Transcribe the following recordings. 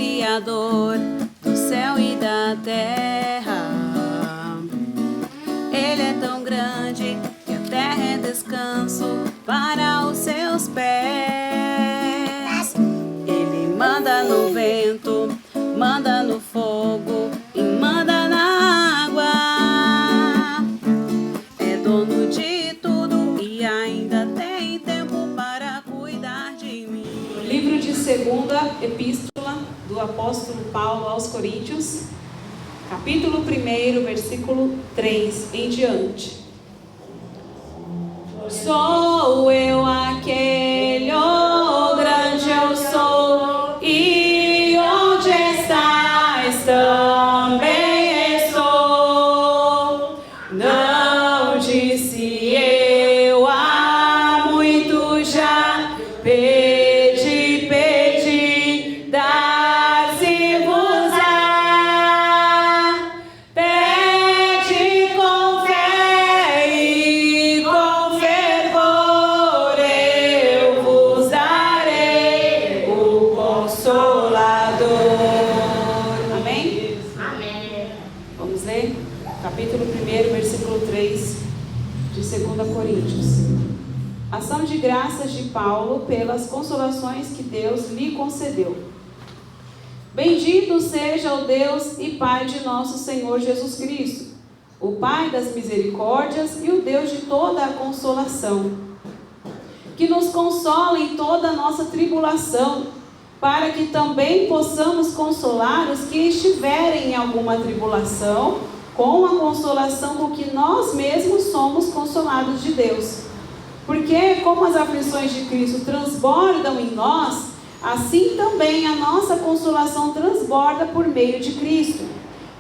Criador do céu e da terra. Ele é tão grande que a terra é descanso para os seus pés. Ele manda no vento, manda no fogo e manda na água. É dono de tudo e ainda tem tempo para cuidar de mim. Livro de segunda epístola do apóstolo Paulo aos Coríntios, capítulo 1, versículo 3 em diante. Sou eu aquele, oh grande eu sou, e onde estás também estou. Não disse eu há muito já, pedi, dar-se-vos-á. Pede com fé e com fervor, eu vos darei o Consolador. Amém? Amém. Vamos ler? Capítulo 1, versículo 3 de 2 Coríntios. Ação de graças de Paulo pelas consolações que Deus lhe concedeu. Bendito seja o Deus e Pai de nosso Senhor Jesus Cristo, o Pai das misericórdias e o Deus de toda a consolação, que nos consola em toda a nossa tribulação, para que também possamos consolar os que estiverem em alguma tribulação, com a consolação com que nós mesmos somos consolados de Deus. Porque como as aflições de Cristo transbordam em nós, assim também a nossa consolação transborda por meio de Cristo.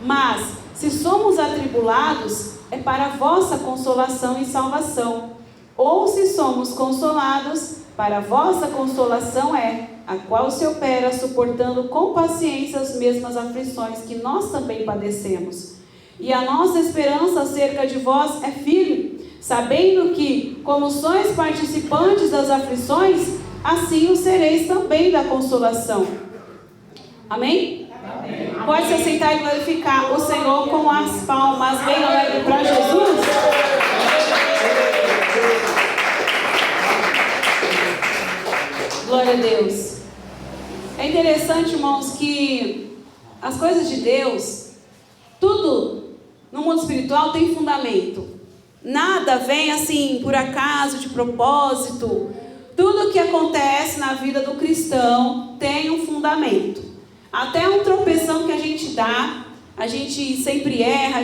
Mas, se somos atribulados, é para a vossa consolação e salvação. Ou se somos consolados, para a vossa consolação é, a qual se opera suportando com paciência as mesmas aflições que nós também padecemos. E a nossa esperança acerca de vós é firme, sabendo que, como sois participantes das aflições, assim o sereis também da consolação. Amém? Amém. Pode se assentar e glorificar o Senhor com as palmas bem alegre para Jesus. Glória a Deus. É interessante, irmãos, que as coisas de Deus, tudo no mundo espiritual tem fundamento. Nada vem assim por acaso, de propósito. Tudo que acontece na vida do cristão tem um fundamento. Até um tropeção que a gente dá, a gente sempre erra,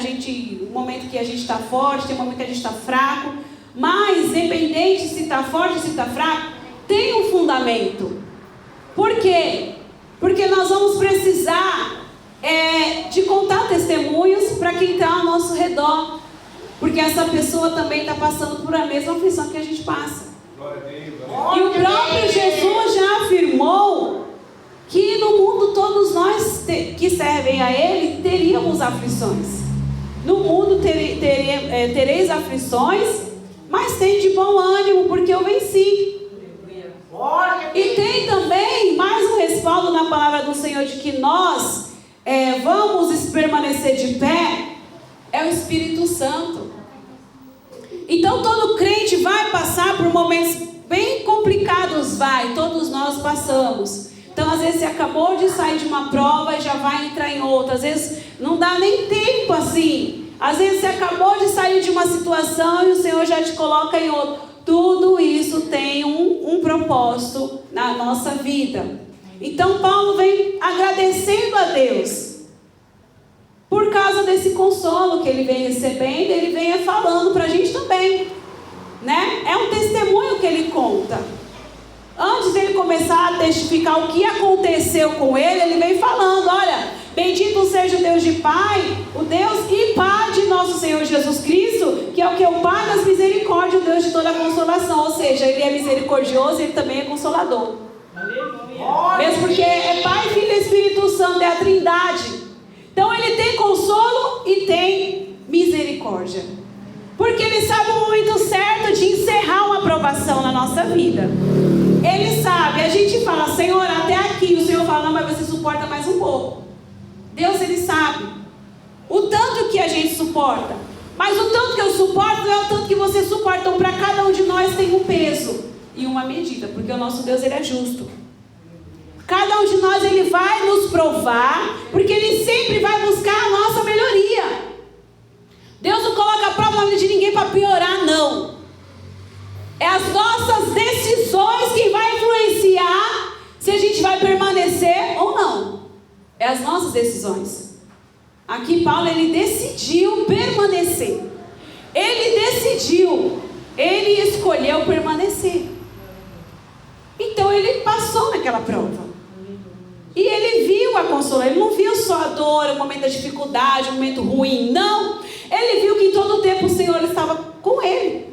um momento que a gente está forte, tem um momento que a gente está fraco. Mas, independente se está forte ou se está fraco, tem um fundamento. Por quê? Porque nós vamos precisar de contar testemunhos para quem está ao nosso redor. Porque essa pessoa também está passando por a mesma aflição que a gente passa. E o próprio Jesus já afirmou que no mundo todos nós que servem a Ele teríamos aflições. No mundo tereis aflições, mas tem de bom ânimo, porque eu venci. E tem também mais um respaldo na palavra do Senhor de que nós vamos permanecer de pé, é o Espírito Santo. Então todo crente vai passar por momentos bem complicados, todos nós passamos. Então às vezes você acabou de sair de uma prova e já vai entrar em outra, às vezes não dá nem tempo assim, às vezes você acabou de sair de uma situação e o Senhor já te coloca em outra. Tudo isso tem um propósito na nossa vida. Então Paulo vem agradecendo a Deus por causa desse consolo que ele vem recebendo. Ele vem falando para a gente também, né? É um testemunho que ele conta. Antes dele começar a testificar o que aconteceu com ele, ele vem falando: olha, bendito seja o Deus de Pai, o Deus e Pai de nosso Senhor Jesus Cristo, que é o que? O Pai das misericórdias, o Deus de toda a consolação. Ou seja, ele é misericordioso e ele também é consolador. Mesmo porque é Pai, Filho e Espírito Santo, é a Trindade. Então ele tem consolo e tem misericórdia. Porque Ele sabe o momento certo de encerrar uma aprovação na nossa vida. Ele sabe, a gente fala, Senhor, até aqui. O Senhor fala, não, mas você suporta mais um pouco. Deus, Ele sabe o tanto que a gente suporta. Mas o tanto que eu suporto não é o tanto que você suporta. Então, para cada um de nós tem um peso e uma medida. Porque o nosso Deus, Ele é justo. Cada um de nós, Ele vai nos provar. Porque Ele sempre vai buscar a nossa melhoria. Deus não coloca a prova na vida de ninguém para piorar, não. É as nossas decisões que vai influenciar se a gente vai permanecer ou não. É as nossas decisões. Aqui Paulo, ele decidiu permanecer. Ele escolheu permanecer. Então ele passou naquela prova. E ele viu a consolação. Ele não viu só a dor, o momento da dificuldade, o momento ruim, não. Ele viu que em todo o tempo o Senhor estava com ele.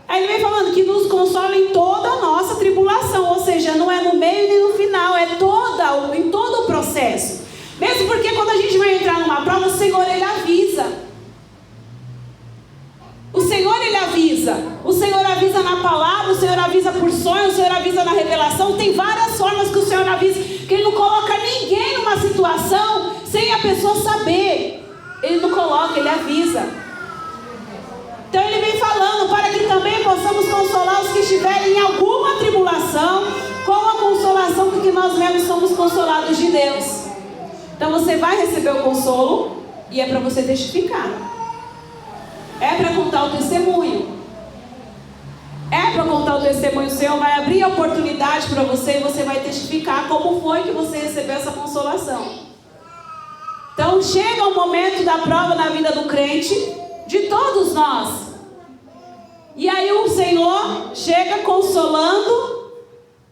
Aí ele vem falando que nos consola em toda a nossa tribulação. Ou seja, não é no meio nem no final, é em todo o processo. Mesmo porque quando a gente vai entrar numa prova, o Senhor, Ele avisa. O Senhor, Ele avisa. O Senhor avisa na palavra, o Senhor avisa por sonho, o Senhor avisa na revelação. Tem várias formas que o Senhor avisa. Que Ele não coloca ninguém numa situação sem a pessoa saber. Ele não coloca, Ele avisa. Então Ele vem falando para que também possamos consolar os que estiverem em alguma tribulação, com a consolação com que nós mesmos somos consolados de Deus. Então você vai receber o consolo e é para você testificar. É para contar o testemunho. É para contar o testemunho. O Senhor vai abrir a oportunidade para você e você vai testificar como foi que você recebeu essa consolação. Então chega o momento da prova na vida do crente, de todos nós. E aí o Senhor chega consolando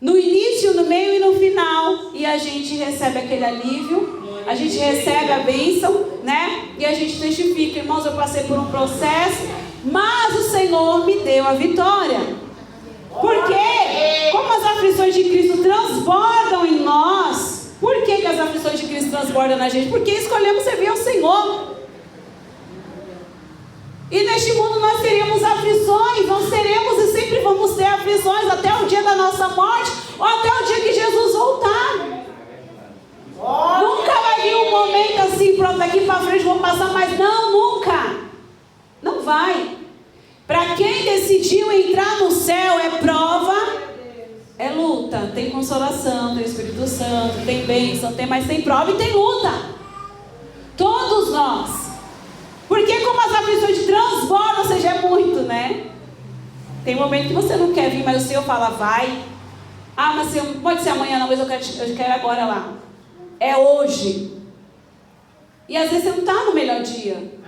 no início, no meio e no final. E a gente recebe aquele alívio. A gente recebe a bênção, né? E a gente testifica, irmãos, eu passei por um processo, mas o Senhor me deu a vitória. Porque, como as aflições de Cristo transbordam em nós, por que as aflições de Cristo transbordam na gente? Porque escolhemos servir ao Senhor. E neste mundo nós teremos aflições, nós teremos e sempre vamos ter aflições até o dia da nossa morte, ou até o dia que Jesus voltar. Nunca vai vir um momento assim, pronto, daqui para frente vou passar mais. Não, nunca. Não vai. Para quem decidiu entrar no céu é prova, é luta. Tem consolação, tem Espírito Santo, tem bênção, mas tem prova e tem luta. Todos nós. Porque como as aflições transbordam, ou seja, é muito, né? Tem momento que você não quer vir, mas o Senhor fala, vai. Ah, mas pode ser amanhã não, mas eu quero agora lá. É hoje. E às vezes você não está no melhor dia.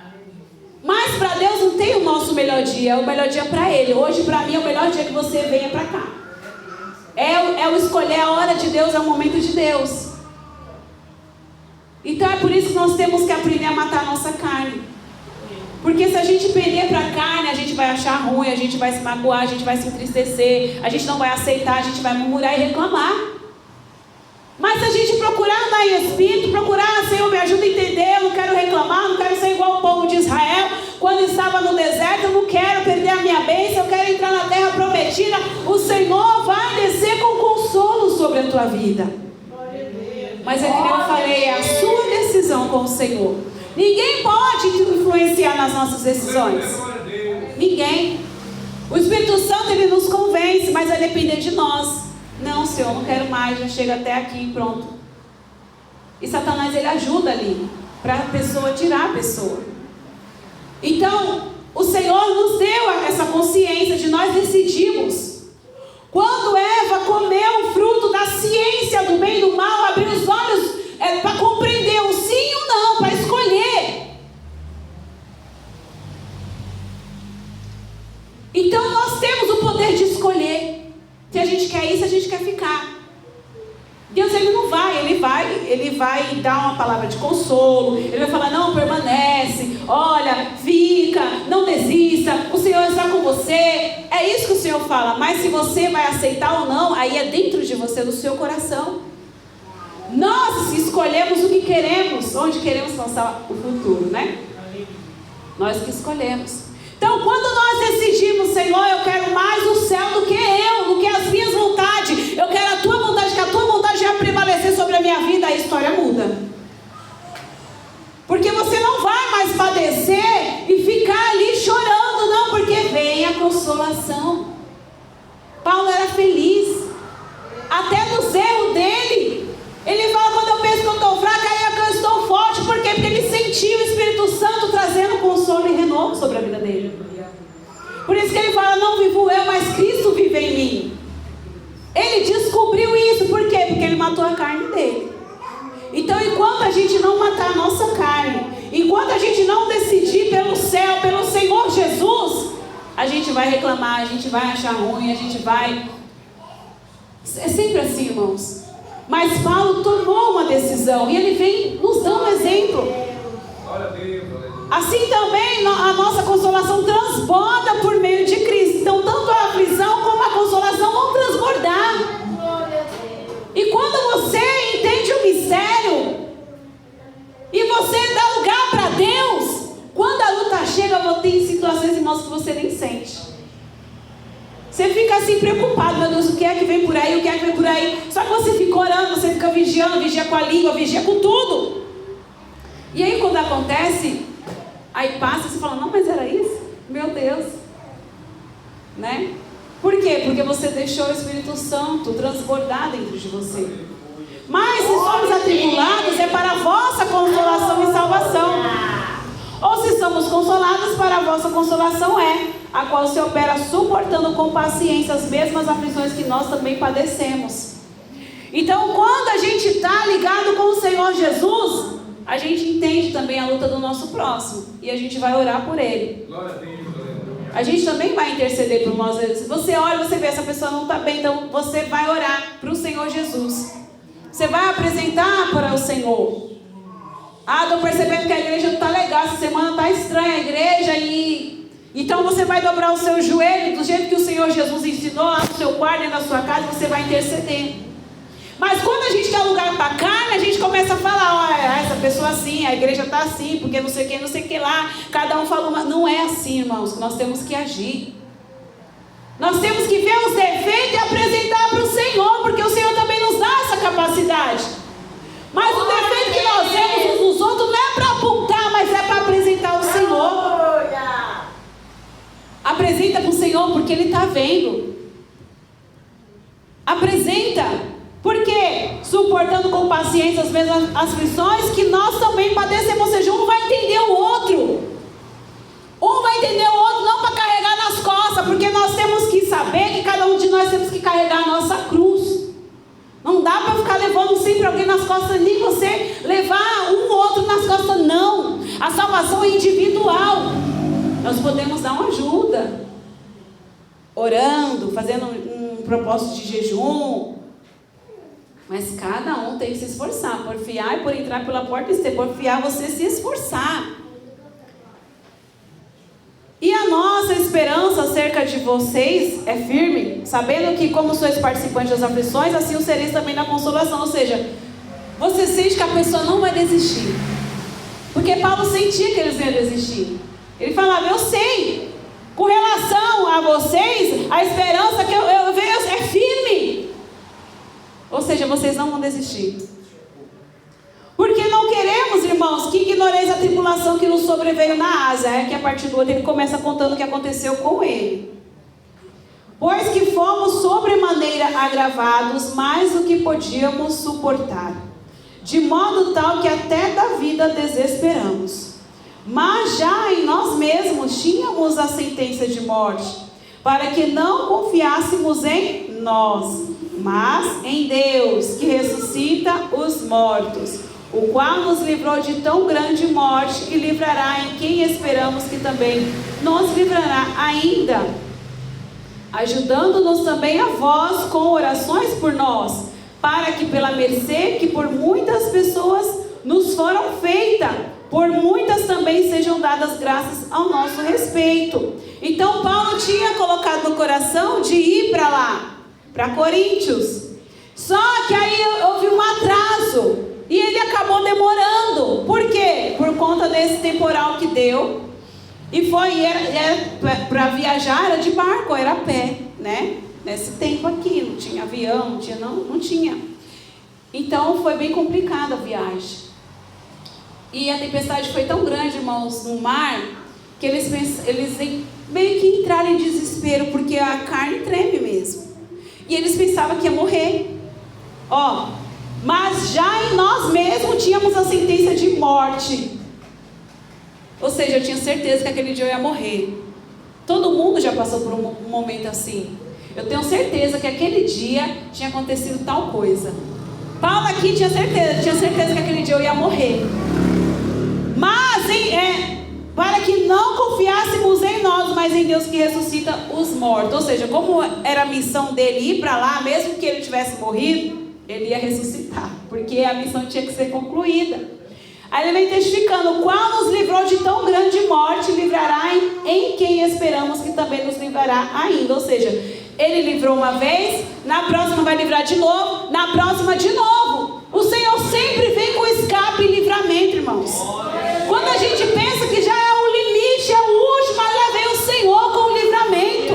Mas para Deus não tem o nosso melhor dia. É o melhor dia para Ele. Hoje para mim é o melhor dia que você venha para cá. É o escolher a hora de Deus, é o momento de Deus. Então é por isso que nós temos que aprender a matar a nossa carne. Porque se a gente perder para a carne, a gente vai achar ruim, a gente vai se magoar, a gente vai se entristecer, a gente não vai aceitar, a gente vai murmurar e reclamar. Mas se a gente procurar andar em espírito, procurar, Senhor, me ajuda a entender, eu não quero reclamar, não quero ser igual o povo de Israel, quando estava no deserto, eu não quero perder a minha bênção, eu quero entrar na terra prometida, o Senhor vai descer com consolo sobre a tua vida. Mas é que eu falei, é a sua decisão com o Senhor. Ninguém pode influenciar nas nossas decisões. Ninguém. O Espírito Santo, ele nos convence, mas vai depender de nós. Não, Senhor, não quero mais, já chega até aqui, pronto. E Satanás, ele ajuda ali, para a pessoa tirar a pessoa. Então, o Senhor nos deu essa consciência de nós decidimos. Quando Eva comeu o fruto da ciência do bem e do mal, abriu os olhos para compreender o sim e o não, para escolher. Então, nós temos o poder de escolher. Se a gente quer ir, se a gente quer ficar. Deus, ele não vai, ele vai dar uma palavra de consolo, ele vai falar, não, permanece, olha, fica, não desista, o Senhor está com você. É isso que o Senhor fala, mas se você vai aceitar ou não, aí é dentro de você, do seu coração. Nós escolhemos o que queremos, onde queremos lançar o futuro, né? Nós que escolhemos. Então, quando nós decidimos, Senhor, eu quero mais o céu do que as minhas vontades, eu quero a tua vontade, que a tua vontade vai prevalecer sobre a minha vida, a história muda. Porque você não vai mais padecer e ficar ali chorando, não, porque vem a consolação. Paulo era feliz, até nos erros dele. Ele fala, quando eu penso que eu estou fraca, aí é que eu estou forte. Por quê? Porque ele sentiu o Espírito Santo trazendo consolo e renovo sobre a vida dele. Por isso que ele fala, não vivo eu, mas Cristo vive em mim. Ele descobriu isso, por quê? Porque ele matou a carne dele. Então, enquanto a gente não matar a nossa carne, enquanto a gente não decidir pelo céu, pelo Senhor Jesus, a gente vai reclamar, a gente vai achar ruim, a gente vai... É sempre assim, irmãos. Mas Paulo tomou uma decisão e ele vem nos dando um exemplo. Assim também a nossa consolação transborda por meio de Cristo. Então, tanto a aflição como a consolação vão transbordar. E quando você entende o mistério e você dá lugar para Deus, quando a luta chega, tem situações, irmãos, que você nem sente. Você fica assim preocupado, meu Deus, o que é que vem por aí, o que é que vem por aí. Só que você fica orando, você fica vigiando, vigia com a língua, vigia com tudo. E aí quando acontece, aí passa e você fala, não, mas era isso? Meu Deus. Né? Por quê? Porque você deixou o Espírito Santo transbordar dentro de você. Mas se somos atribulados, é para a vossa consolação e salvação. Ou se somos consolados, para a vossa consolação a qual se opera suportando com paciência as mesmas aflições que nós também padecemos. Então, quando a gente está ligado com o Senhor Jesus, a gente entende também a luta do nosso próximo. E a gente vai orar por ele. A gente também vai interceder por nós. Se você olha, você vê, essa pessoa não está bem, então você vai orar para o Senhor Jesus. Você vai apresentar para o Senhor. Ah, estou percebendo que a igreja não está legal, essa semana está estranha a igreja e... Então você vai dobrar o seu joelho do jeito que o Senhor Jesus ensinou lá no seu quarto, na sua casa, você vai interceder. Mas quando a gente dá lugar para a carne, a gente começa a falar, olha, essa pessoa assim, a igreja está assim, porque não sei o que lá, cada um fala uma... Não é assim, irmãos, nós temos que agir. Nós temos que ver os defeitos e apresentar para o Senhor, porque o Senhor também nos dá essa capacidade. Mas o defeito que nós vemos uns nos outros não é para apontar, mas é para apresentar o Senhor. Apresenta para o Senhor porque Ele está vendo. Apresenta. Por quê? Suportando com paciência as mesmas aflições que nós também padecemos. Ou seja, um vai entender o outro. Um vai entender o outro não para carregar nas costas, porque nós temos que saber que cada um de nós temos que carregar a nossa cruz. Não dá para ficar levando sempre alguém nas costas, nem você levar um ou outro nas costas, não. A salvação é individual. Nós podemos dar uma ajuda, orando, fazendo um propósito de jejum, mas cada um tem que se esforçar. Porfiar e por entrar pela porta e porfiar, você se esforçar. E a nossa esperança acerca de vocês é firme, sabendo que como sois participantes das aflições, assim o sereis também na consolação. Ou seja, você sente que a pessoa não vai desistir, porque Paulo sentia que eles iam desistir. Ele falava, eu sei, com relação a vocês, a esperança que eu vejo é firme. Ou seja, vocês não vão desistir. Porque não queremos, irmãos, que ignoreis a tribulação que nos sobreveio na Ásia. Que a partir do outro ele começa contando o que aconteceu com ele. Pois que fomos sobremaneira agravados mais do que podíamos suportar, de modo tal que até da vida desesperamos. Mas já em nós mesmos tínhamos a sentença de morte, para que não confiássemos em nós, mas em Deus, que ressuscita os mortos, o qual nos livrou de tão grande morte e livrará em quem esperamos que também nos livrará ainda, ajudando-nos também a vós com orações por nós, para que pela mercê que por muitas pessoas nos foram feitas, por muitas também sejam dadas graças ao nosso respeito. Então Paulo tinha colocado no coração de ir para lá, para Coríntios. Só que aí houve um atraso e ele acabou demorando. Por quê? Por conta desse temporal que deu. E para viajar era de barco, era a pé, né? Nesse tempo aqui, não tinha avião, não tinha. Então foi bem complicada a viagem. E a tempestade foi tão grande, irmãos, no mar, que eles meio que entraram em desespero, porque a carne treme mesmo. E eles pensavam que ia morrer. Mas já em nós mesmos tínhamos a sentença de morte. Ou seja, eu tinha certeza que aquele dia eu ia morrer. Todo mundo já passou por um momento assim. Eu tenho certeza que aquele dia tinha acontecido tal coisa. Paulo aqui tinha certeza que aquele dia eu ia morrer. Mas para que não confiássemos em nós, mas em Deus que ressuscita os mortos. Ou seja, como era a missão dele ir para lá, mesmo que ele tivesse morrido, ele ia ressuscitar, porque a missão tinha que ser concluída. Aí ele vem testificando: o qual nos livrou de tão grande morte, livrará em quem esperamos que também nos livrará ainda. Ou seja, ele livrou uma vez, na próxima vai livrar de novo, na próxima de novo. O Senhor sempre vem com escape e livramento, irmãos. Quando a gente pensa que já é o limite, é o último, lá vem o Senhor com o livramento.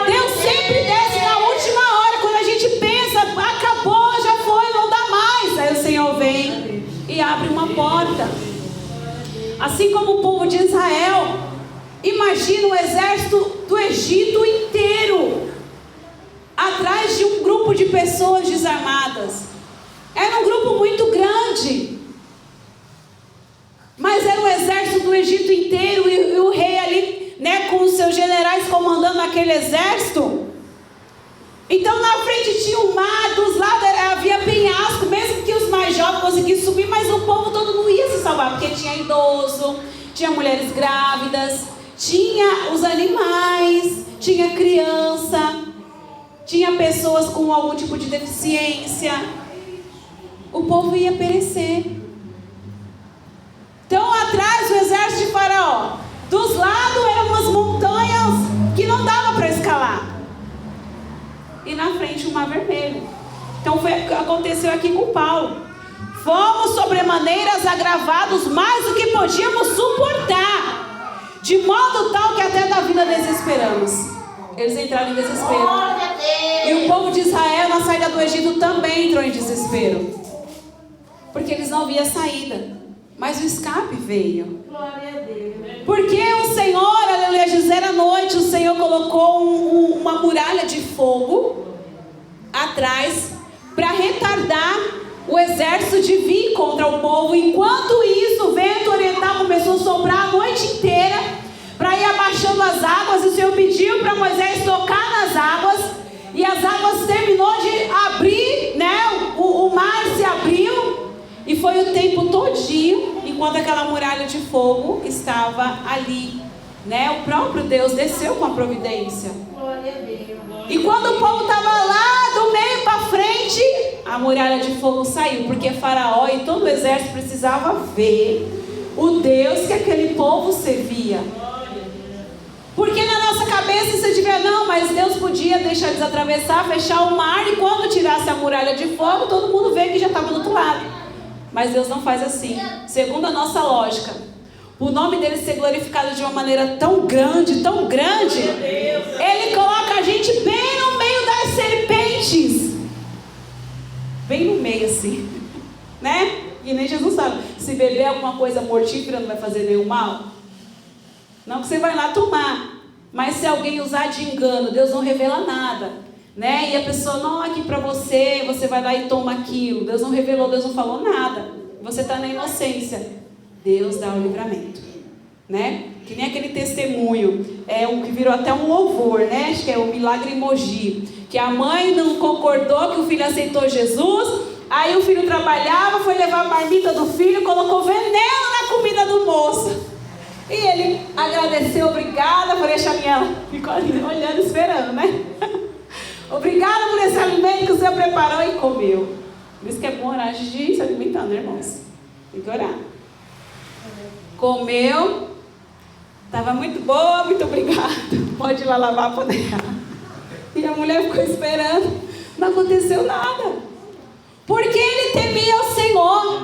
Deus sempre desce na última hora, quando a gente pensa, acabou, já foi, não dá mais. Aí o Senhor vem e abre uma porta. Assim como o povo de Israel, imagina o exército do Egito inteiro atrás de um grupo de pessoas desarmadas. Era um grupo muito grande, mas era o exército do Egito inteiro, e o rei ali, né, com os seus generais comandando aquele exército. Então na frente tinha um mar, dos lados havia penhasco, mesmo que os mais jovens conseguissem subir, mas o povo todo não ia se salvar, porque tinha idoso, tinha mulheres grávidas, tinha os animais, tinha criança, tinha pessoas com algum tipo de deficiência. O povo ia perecer. Então atrás do exército de Faraó, dos lados eram umas montanhas que não dava para escalar, e na frente o mar vermelho. Então aconteceu aqui com Paulo. Fomos sobremaneiras agravados mais do que podíamos suportar, de modo tal que até da vida desesperamos. Eles entraram em desespero. E o povo de Israel na saída do Egito também entrou em desespero, porque eles não viam saída. Mas o escape veio. Porque o Senhor, aleluia, dizer à noite, o Senhor colocou uma muralha de fogo atrás para retardar o exército de vir contra o povo. Enquanto isso, o vento oriental começou a soprar a noite inteira para ir abaixando as águas. E o Senhor pediu para Moisés tocar nas águas, e as águas terminou de abrir, né? O mar se abriu. E foi o tempo todinho, enquanto aquela muralha de fogo estava ali, né? O próprio Deus desceu com a providência. E quando o povo estava lá do meio para frente, a muralha de fogo saiu, porque Faraó e todo o exército precisava ver o Deus que aquele povo servia. Porque na nossa cabeça você tiver, não, mas Deus podia deixar eles atravessar, fechar o mar, e quando tirasse a muralha de fogo, todo mundo vê que já estava do outro lado. Mas Deus não faz assim. Segundo a nossa lógica, o nome dele ser glorificado de uma maneira tão grande, ele coloca a gente bem no meio das serpentes, bem no meio assim, né? E nem Jesus sabe, se beber alguma coisa mortífera não vai fazer nenhum mal. Não que você vai lá tomar, mas se alguém usar de engano, Deus não revela nada, né? E a pessoa, não, aqui para você vai lá e toma aquilo. Deus não revelou, Deus não falou nada. Você está na inocência. Deus dá o livramento, né? Que nem aquele testemunho, que virou até um louvor, né? Acho que é o Milagre em Mogi, que a mãe não concordou que o filho aceitou Jesus. Aí o filho trabalhava, foi levar a marmita do filho, colocou veneno na comida do moço. E ele agradeceu, obrigada por deixar ela. Ficou ali olhando, esperando, né? Obrigada por esse alimento que o Senhor preparou, e comeu. Por isso que é bom orar antes de se alimentar, né, irmãos? Tem que orar. Comeu. Estava muito boa, muito obrigada. Pode ir lá lavar a panela. E a mulher ficou esperando. Não aconteceu nada. Porque ele temia ao Senhor.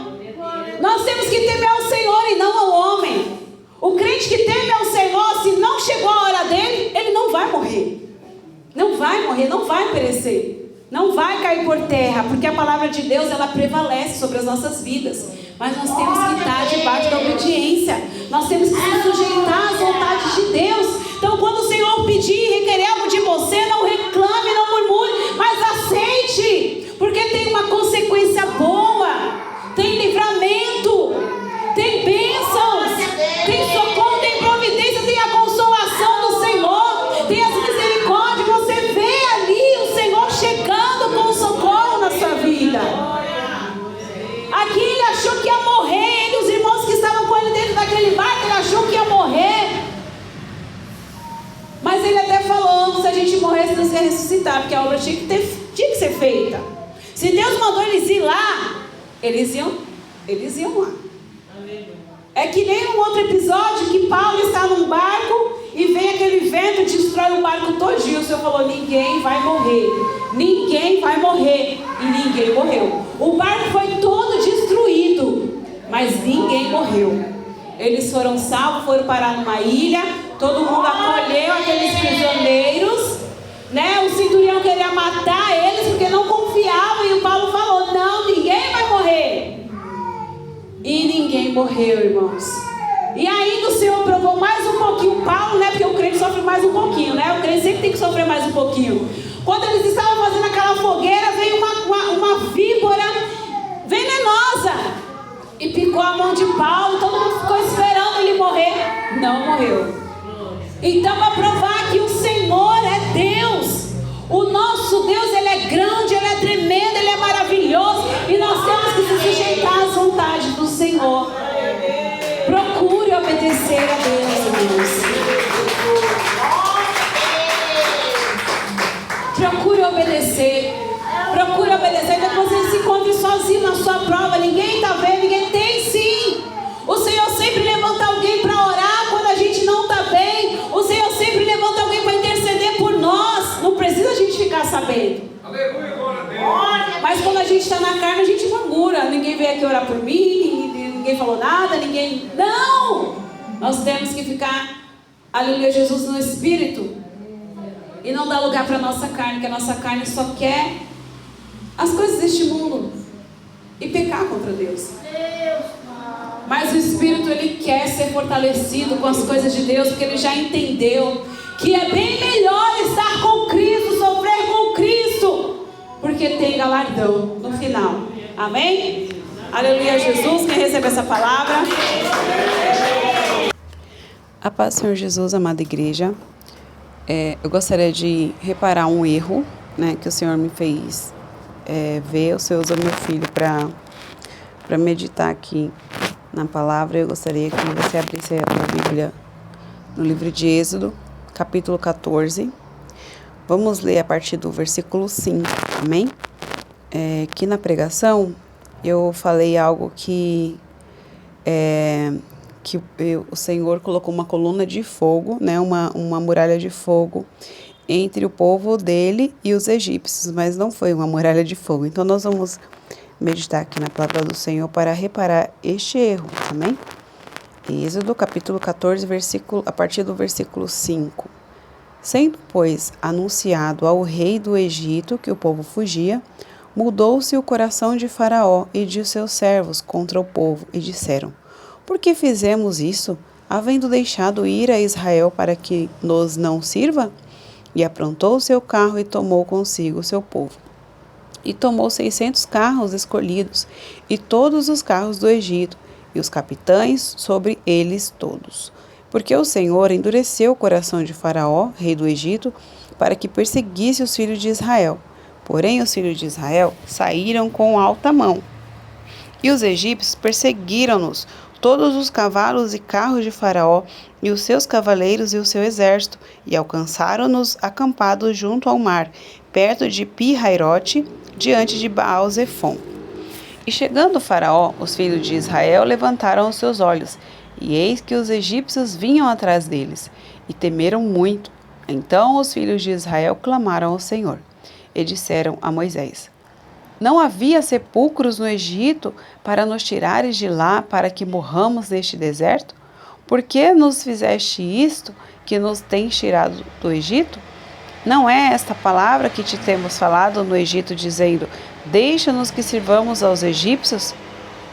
Nós temos que temer ao Senhor e não ao homem. O crente que teme ao Senhor, se não chegou a hora dele, ele não vai morrer. Não vai morrer, não vai perecer. Não vai cair por terra, porque a palavra de Deus, ela prevalece sobre as nossas vidas. Mas nós temos que estar debaixo da obediência. Nós temos que se sujeitar às vontades de Deus. Então, quando o Senhor pedir e requerer algo de você, não reclame, não murmure, mas aceite. Porque tem uma consequência boa. Tem livramento. Tem bênçãos. Tem socorro, tem providência, tem a consolação do Senhor. Tem as misericórdias. Você vê ali o Senhor chegando com socorro na sua vida. Aqui ele achou que ia morrer. Ele, os irmãos que estavam com ele dentro daquele barco, ele achou que ia morrer. Mas ele até falou, se a gente morresse, Deus ia ressuscitar, porque a obra tinha que ser feita. Se Deus mandou eles ir lá, eles iam lá. É que nem um outro episódio que Paulo está num barco e vem aquele vento e destrói o barco todinho. O Senhor falou, ninguém vai morrer. Ninguém vai morrer. E ninguém morreu. O barco foi todo destruído, mas ninguém morreu. Eles foram salvos, foram parar numa ilha. Todo mundo acolheu aqueles prisioneiros, né? O centurião queria matar eles porque não confiava. E o Paulo falou, não, ninguém vai morrer. E ninguém morreu, irmãos. E ainda o Senhor provou mais um pouquinho Paulo, né? Porque o crente sofre mais um pouquinho, né? O crente sempre tem que sofrer mais um pouquinho. Quando eles estavam fazendo aquela fogueira, veio uma víbora venenosa e picou a mão de Paulo. Todo mundo ficou esperando ele morrer. Não morreu. Então, para provar que o Senhor é Deus, o nosso Deus, Ele é grande, Ele é tremendo, Ele é maravilhoso, e nós temos que se sujeitar às vontades do Senhor. Procure obedecer a Deus, irmãos. Procure obedecer. Procure obedecer. Depois você se encontre sozinho na sua prova. Ninguém está vendo, ninguém tem sim. O Senhor sempre levanta alguém para orar quando a gente não está bem. O Senhor sempre levanta alguém para interceder por nós. Não precisa a gente ficar sabendo. Aleluia, glória a Deus. Mas quando a gente está na carne, a gente murmura. Ninguém veio aqui orar por mim, ninguém falou nada, ninguém... Não! Nós temos que ficar, aleluia, Jesus, no Espírito. E não dar lugar para a nossa carne, porque a nossa carne só quer as coisas deste mundo e pecar contra Deus. Mas o Espírito, ele quer ser fortalecido com as coisas de Deus, porque ele já entendeu que é bem melhor estar com Cristo, sofrer com Cristo, porque tem galardão no final. Amém? Aleluia, Jesus. Quem recebe essa palavra? A paz do Senhor Jesus, amada igreja. Eu gostaria de reparar um erro, né, que o Senhor me fez ver. O Senhor usou meu filho para meditar aqui na palavra. Eu gostaria que você abrisse a Bíblia no livro de Êxodo, capítulo 14. Vamos ler a partir do versículo 5, amém? Aqui na pregação, eu falei algo que o Senhor colocou uma coluna de fogo, né, uma muralha de fogo entre o povo dele e os egípcios, mas não foi uma muralha de fogo. Então nós vamos meditar aqui na palavra do Senhor para reparar este erro, amém? Êxodo capítulo 14, a partir do versículo 5. Sendo, pois, anunciado ao rei do Egito que o povo fugia, mudou-se o coração de Faraó e de seus servos contra o povo, e disseram: por que fizemos isso, havendo deixado ir a Israel para que nos não sirva? E aprontou o seu carro e tomou consigo o seu povo. E tomou 600 carros escolhidos, e todos os carros do Egito, e os capitães sobre eles todos. Porque o Senhor endureceu o coração de Faraó, rei do Egito, para que perseguisse os filhos de Israel. Porém, os filhos de Israel saíram com alta mão. E os egípcios perseguiram-nos, todos os cavalos e carros de Faraó, e os seus cavaleiros e o seu exército, e alcançaram-nos acampados junto ao mar, perto de Pi-Hairote, diante de Baal-Zefon. E chegando Faraó, os filhos de Israel levantaram os seus olhos, e eis que os egípcios vinham atrás deles, e temeram muito. Então os filhos de Israel clamaram ao Senhor, e disseram a Moisés: não havia sepulcros no Egito para nos tirares de lá, para que morramos neste deserto? Por que nos fizeste isto, que nos tens tirado do Egito? Não é esta palavra que te temos falado no Egito, dizendo: deixa-nos que sirvamos aos egípcios?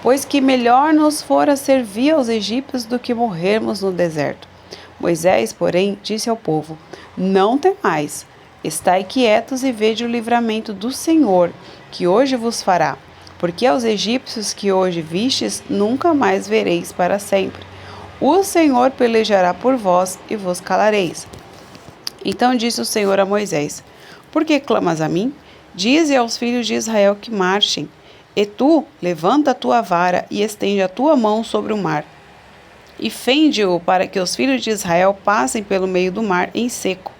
Pois que melhor nos fora servir aos egípcios do que morrermos no deserto. Moisés, porém, disse ao povo: não temais, estai quietos e vede o livramento do Senhor, que hoje vos fará. Porque aos egípcios que hoje vistes, nunca mais vereis para sempre. O Senhor pelejará por vós e vos calareis. Então disse o Senhor a Moisés: por que clamas a mim? Dize aos filhos de Israel que marchem. E tu, levanta a tua vara e estende a tua mão sobre o mar. E fende-o para que os filhos de Israel passem pelo meio do mar em seco.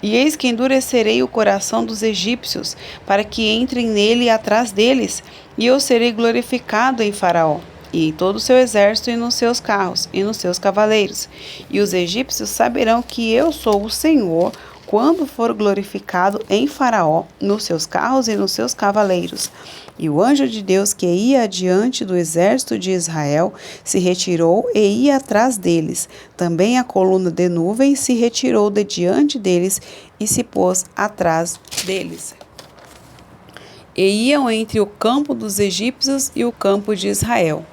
E eis que endurecerei o coração dos egípcios, para que entrem nele atrás deles, e eu serei glorificado em Faraó, e em todo o seu exército, e nos seus carros, e nos seus cavaleiros. E os egípcios saberão que eu sou o Senhor, quando for glorificado em Faraó, nos seus carros e nos seus cavaleiros. E o anjo de Deus que ia adiante do exército de Israel se retirou e ia atrás deles. Também a coluna de nuvem se retirou de diante deles e se pôs atrás deles. E iam entre o campo dos egípcios e o campo de Israel.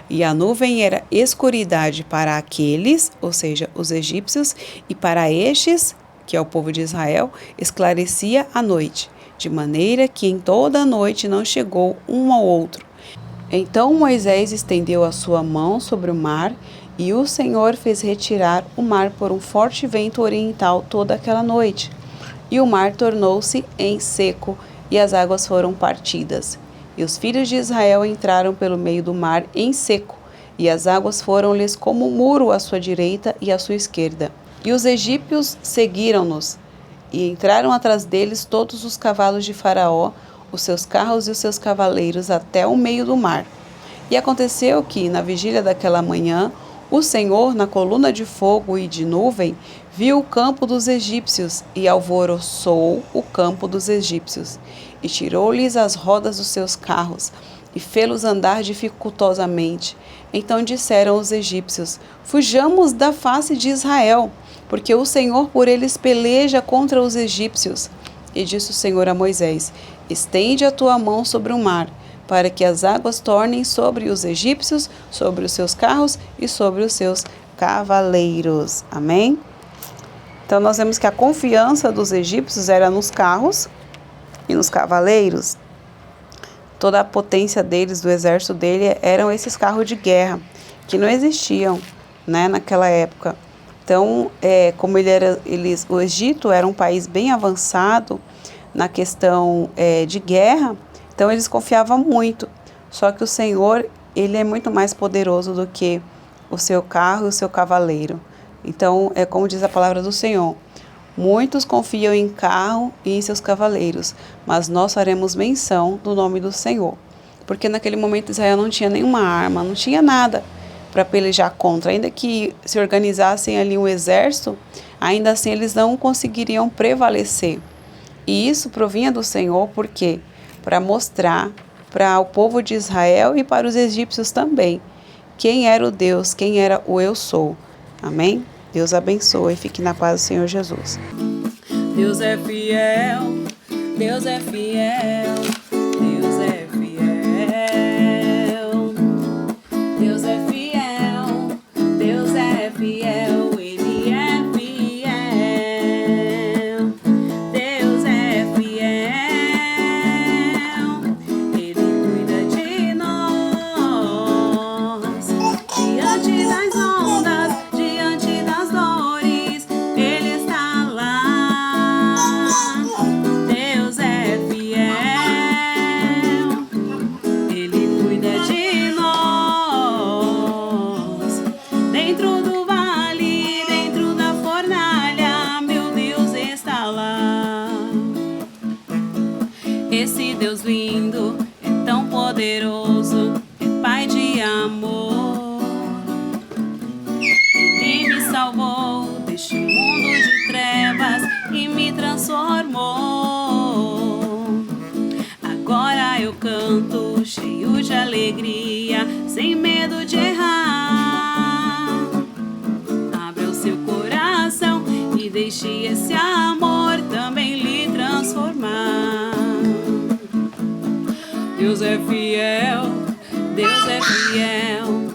E a nuvem era escuridade para aqueles, ou seja, os egípcios, e para estes, que é o povo de Israel, esclarecia a noite, de maneira que em toda a noite não chegou um ao outro. Então Moisés estendeu a sua mão sobre o mar, e o Senhor fez retirar o mar por um forte vento oriental toda aquela noite. E o mar tornou-se em seco, e as águas foram partidas. E os filhos de Israel entraram pelo meio do mar em seco, e as águas foram-lhes como um muro à sua direita e à sua esquerda. E os egípcios seguiram-nos, e entraram atrás deles todos os cavalos de Faraó, os seus carros e os seus cavaleiros até o meio do mar. E aconteceu que, na vigília daquela manhã, o Senhor, na coluna de fogo e de nuvem, viu o campo dos egípcios e alvoroçou o campo dos egípcios, e tirou-lhes as rodas dos seus carros, e fê-los andar dificultosamente. Então disseram os egípcios: fujamos da face de Israel, porque o Senhor por eles peleja contra os egípcios. E disse o Senhor a Moisés: estende a tua mão sobre o mar, para que as águas tornem sobre os egípcios, sobre os seus carros e sobre os seus cavaleiros. Amém? Então nós vemos que a confiança dos egípcios era nos carros e nos cavaleiros. Toda a potência deles, do exército dele, eram esses carros de guerra, que não existiam, né, naquela época. Então, como o Egito era um país bem avançado na questão de guerra, então eles confiavam muito. Só que o Senhor, ele é muito mais poderoso do que o seu carro e o seu cavaleiro. Então, é como diz a palavra do Senhor: muitos confiam em carro e em seus cavaleiros, mas nós faremos menção do nome do Senhor. Porque naquele momento Israel não tinha nenhuma arma, não tinha nada para pelejar contra. Ainda que se organizassem ali um exército, ainda assim eles não conseguiriam prevalecer. E isso provinha do Senhor, por quê? Para mostrar para o povo de Israel e para os egípcios também quem era o Deus, quem era o Eu Sou. Amém? Deus abençoe e fique na paz do Senhor Jesus. Deus é fiel, Deus é fiel, Deus é fiel, Deus é fiel, Deus é fiel, Ele é fiel, Deus é fiel, Ele cuida de nós, diante das ondas, diante das dores, Ele está lá. Deus é fiel, Ele cuida de nós. Dentro do vale, dentro da fornalha, meu Deus está lá. Esse Deus lindo é tão poderoso, é Pai de amor. Ele me salvou deste mundo de trevas e me transformou. Agora eu canto cheio de alegria, sem medo de errar. Deixe esse amor também lhe transformar. Deus é fiel, Deus é fiel.